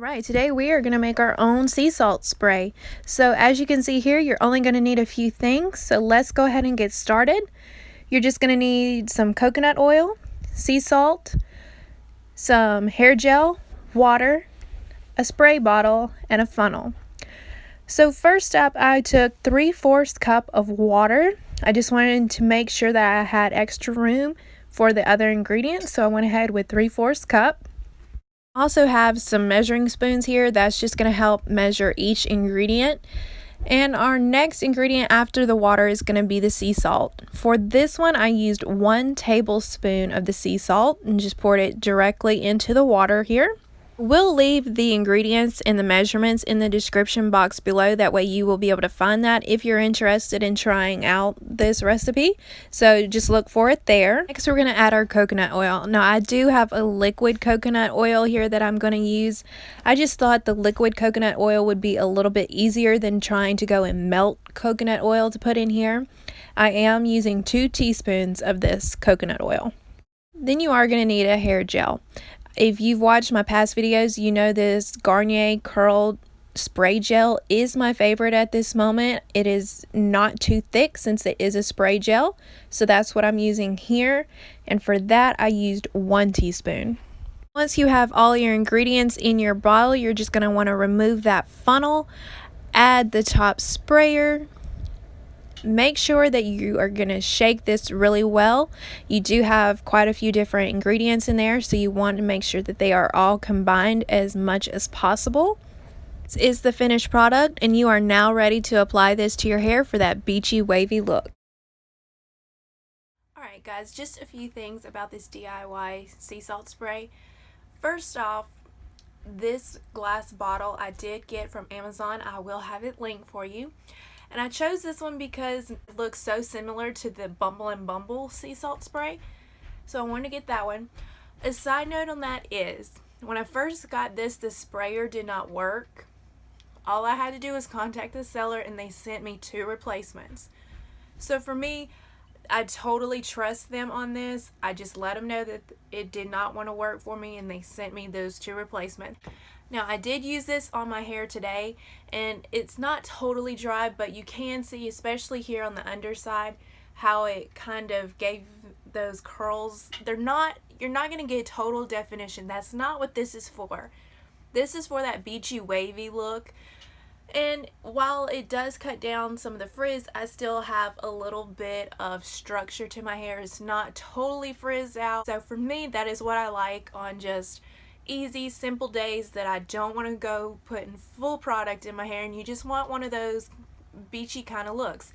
Alright, today we are going to make our own sea salt spray. So as you can see here, you're only going to need a few things. So let's go ahead and get started. You're just going to need some coconut oil, sea salt, some hair gel, water, a spray bottle, and a funnel. So first up, I took 3/4 cup of water. I just wanted to make sure that I had extra room for the other ingredients, so I went ahead with 3/4 cup. Also have some measuring spoons here. That's just going to help measure each ingredient. And our next ingredient after the water is going to be the sea salt. For this one, I used 1 tablespoon of the sea salt and just poured it directly into the water here. We'll leave the ingredients and the measurements in the description box below. That way you will be able to find that if you're interested in trying out this recipe. So just look for it there. Next, we're going to add our coconut oil. Now, I do have a liquid coconut oil here that I'm going to use. I just thought the liquid coconut oil would be a little bit easier than trying to go and melt coconut oil to put in here. I am using 2 teaspoons of this coconut oil. Then you are going to need a hair gel. If you've watched my past videos, you know this Garnier Curl Spray Gel is my favorite at this moment. It is not too thick since it is a spray gel, so that's what I'm using here. And for that, I used 1 teaspoon. Once you have all your ingredients in your bottle, you're just going to want to remove that funnel, add the top sprayer. Make sure that you are going to shake this really well. You do have quite a few different ingredients in there, so you want to make sure that they are all combined as much as possible. This is the finished product, and you are now ready to apply this to your hair for that beachy, wavy look. Alright guys, just a few things about this DIY sea salt spray. First off, this glass bottle I did get from Amazon. I will have it linked for you. And I chose this one because it looks so similar to the Bumble and Bumble sea salt spray. So I wanted to get that one. A side note on that is, when I first got this, the sprayer did not work. All I had to do was contact the seller and they sent me 2 replacements. So for me, I totally trust them on this. I just let them know that it did not want to work for me and they sent me those 2 replacements. Now, I did use this on my hair today, and it's not totally dry, but you can see, especially here on the underside, how it kind of gave those curls. You're not going to get total definition. That's not what this is for. This is for that beachy, wavy look. And while it does cut down some of the frizz, I still have a little bit of structure to my hair. It's not totally frizzed out. So for me, that is what I like on just easy, simple days that I don't want to go putting full product in my hair and you just want one of those beachy kind of looks.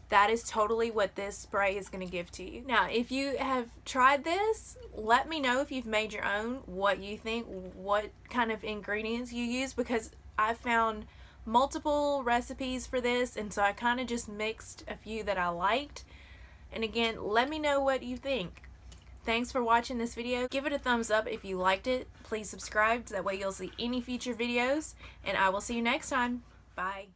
That is totally what this spray is going to give to you. Now, if you have tried this, let me know if you've made your own, what you think, what kind of ingredients you use, because I found multiple recipes for this, and so I kind of just mixed a few that I liked. And again, let me know what you think. Thanks for watching this video. Give it a thumbs up if you liked it. Please subscribe so that way you'll see any future videos, and I will see you next time. Bye.